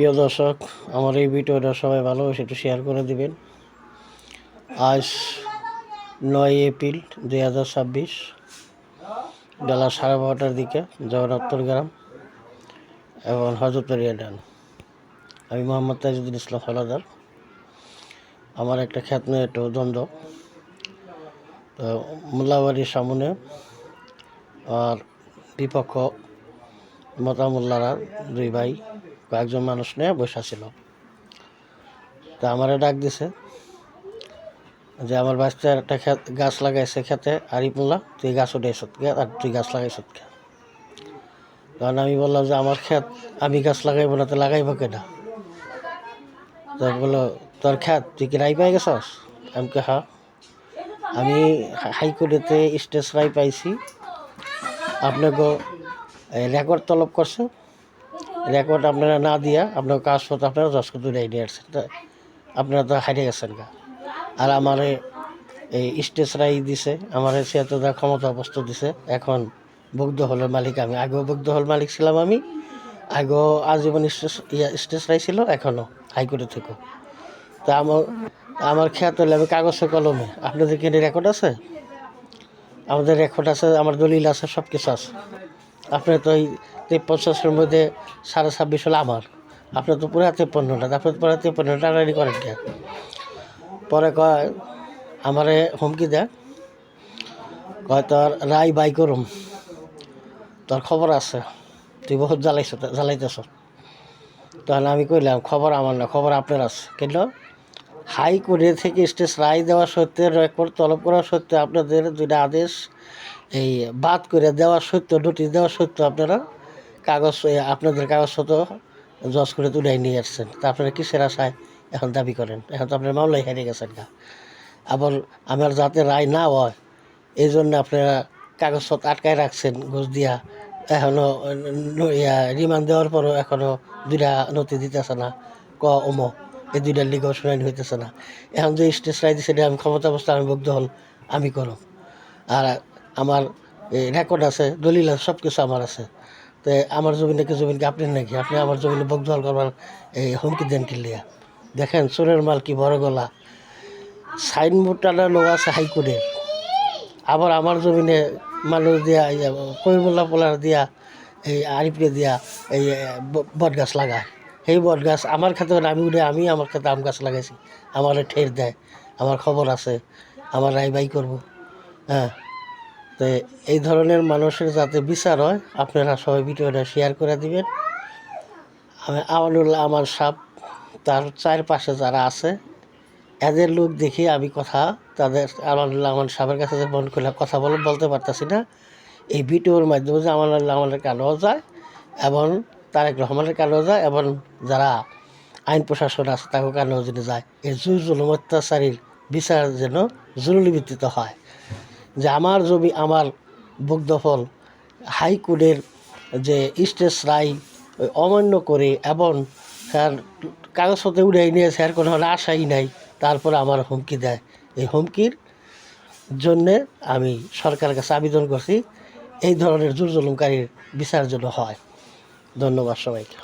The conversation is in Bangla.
প্রিয় দর্শক, আমার এই ভিডিওটা সবাই ভালোবাসে একটু শেয়ার করে দিবেন। আজ 9 এপ্রিল 2026 বেলা 12:30টার দিকে জগন্নাথপুর গ্রাম এবং হজরতরিয়া ডান। আমি মোহাম্মদ তাজুদ্দিন ইসলাম হাওলাদার। আমার একটা খ্যাত নিয়ে একটু দ্বন্দ্ব। তো মোল্লাবাড়ির সামনে আর বিপক্ষ মোতামুল্লারা দুই ভাই কয়েকজন মানুষ নিয়ে বসা ছিল। তা আমারে ডাক দিছে যে আমার বাচ্চা একটা গাছ লাগাইছে খেতে, আরিফ মোল্লা, তুই গাছ উঠাইছ আর তুই গাছ লাগাইছ। কারণ আমি বললাম যে আমার ক্ষেত, আমি গাছ লাগাইব না তো লাগাইব কেনা। তো বললো তোর ক্ষেত, তুই কি রায় পাই গেছস? আমি কে হ্যাঁ, আমি হাইকোর্টেতে স্টেজ রায় পাইছি, আপনাকে রেকর্ড তলব করছে, রেকর্ড আপনারা না দিয়া আপনার কাগজপত্র আপনারা দশকে দূরে নিয়ে আসছেন, আপনারা তো হারিয়ে গেছেন গা। আর আমার এই স্টেজ রায় দিছে, আমার সে তো ক্ষমতা বস্তু দিছে। এখন বৌদ্ধ হলের মালিক আমি, আগেও বৌদ্ধ হল মালিক ছিলাম আমি, আগেও আজীবন স্টেজ রায় ছিল, এখনও হাইকোর্টে থেকেও। তা আমার খেয়াল হলে আমি কাগজে কলমে, আপনাদের কি রেকর্ড আছে? আমাদের রেকর্ড আছে, আমার দলিল আছে, সব কিছু আছে। আপনার তো এই 53-এর মধ্যে 26.5 হলো আমার, আপনার তো পুরো 53টা, আপনার পুরো 53টা রেডি করেন কে? পরে কয় আমারে হুমকি দেয়, কয় তোর রায় বাই করুম, তোর খবর আছে, তুই বহুত জ্বালাইতেছ। তখন আমি কইলাম খবর আমার না, খবর আপনার আছে। কেন? হাইকোর্টে থেকে স্টেজ রায় দেওয়া সত্ত্বে, রেকর্ড তলব করা সত্ত্বে, আপনাদের দুইটা আদেশ এই বাদ করে দেওয়া সত্ত্বেও, নোটিশ দেওয়া সত্ত্বেও আপনারা আপনাদের কাগজপত্র জজ করে তুলে নিয়ে আসছেন। তা আপনারা কিসের আশায় এখন দাবি করেন? এখন তো আপনার মামলায় হেরে গেছেন গা। আবার আমার যাতে রায় না হয় এই জন্য আপনারা কাগজপত্র আটকায় রাখছেন ঘুষ দিয়া। এখনও রিমান্ড দেওয়ার পরও এখনও দুইটা নথি দিতেছে না, এই দুইটার লিগেও শুনানি হইতেছে না। এখন যে স্টেজ রায় দিচ্ছে, আমি ক্ষমতা অবস্থা, আমি বদ্ধ হল, আমি করো। আর আমার রেকর্ড আছে, দলিল আছে, সব কিছু আমার আছে। তো আমার জমিনকে আপনি নাকি, আপনি আমার জমিনে বকদল করবার এই হুমকি দেন কিলিয়া? দেখেন চোরের মাল কি বড় গলা। সাইনবোর্ড টানানো আছে হাইকোর্টের, আবার আমার জমিনে মানুষ দিয়া করিমুল্লাহ পোলার দিয়া, এই আরিফকে দিয়া এই বট গাছ লাগায়। সেই বট গাছ আমার ক্ষেত্রে আমি আমার ক্ষেত্রে আম গাছ লাগাইছি, আমার ঠের দেয়, আমার খবর আছে, আমার রায় বাই করবো। হ্যাঁ, তো এই ধরনের মানুষের যাতে বিচার হয়, আপনারা সবাই ভিডিওটা শেয়ার করে দিবেন। আমানুল্লাহ আমার সাপ, তার চারপাশে যারা আছে এদের লোক দেখি আমি তাদের আমানুল্লাহ আমার সাপের কাছে মন করলে কথা বলতে পারতেছি না। এই ভিডিওর মাধ্যমে যে আমানুল্লাহ আমাদের কানেও যায় এবং তারেক রহমানের কানেও যায় এবং যারা আইন প্রশাসন আছে তাকে কানেও যেন যায়। এই জুলুম অত্যাচারীর বিচার যেন জরুরি ভিত্তিতে হয়। যে আমার জমি, আমার ভোগদখল হাইকোর্টের যে স্টেজ রায় অমান্য করে এবং স্যার কাগজপত্রে উড়াই নিয়েছে, আর কোনো আশাই নাই, তারপরে আমার হুমকি দেয়। এই হুমকির জন্যে আমি সরকারের কাছে আবেদন করছি এই ধরনের জুলুমকারীর বিচার যেন হয়। ধন্যবাদ সবাইকে।